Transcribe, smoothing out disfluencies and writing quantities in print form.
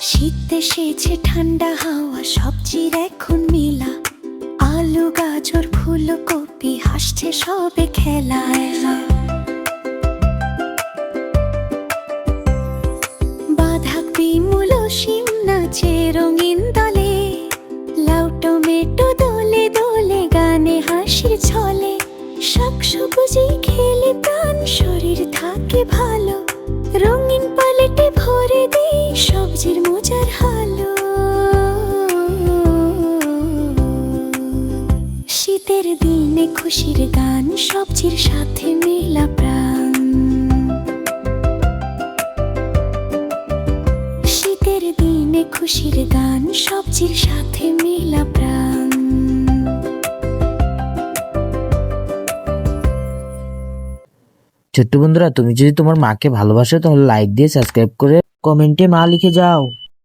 শীত এসেছে, ঠান্ডা হাওয়া, সবজির এখন মেলা। আলু, গাজর, ফুলকপি, হাসছে সবে খেলায়। বাঁধাকপি, মূলো, শিম নাচে রঙিন দলে। লাউ, টমেটো দোলে দোলে, গানে হাসির ছলে। শাক সবজি খেলে প্রাণ, শরীর থাকে ভালো। রঙিন পালেটে ভরে দেই সবজির মজার হালো। শীতের দিনে খুশির গান, সবজির সাথে মেলা প্রাণ। শীতের দিনে খুশির গান, সবজির সাথে মেলা প্রাণ। ছোট্ট বন্ধুরা, তুমি যদি তোমার মাকে ভালোবাসো তাহলে লাইক দিয়ে সাবস্ক্রাইব করে কমেন্টে মা লিখে যাও।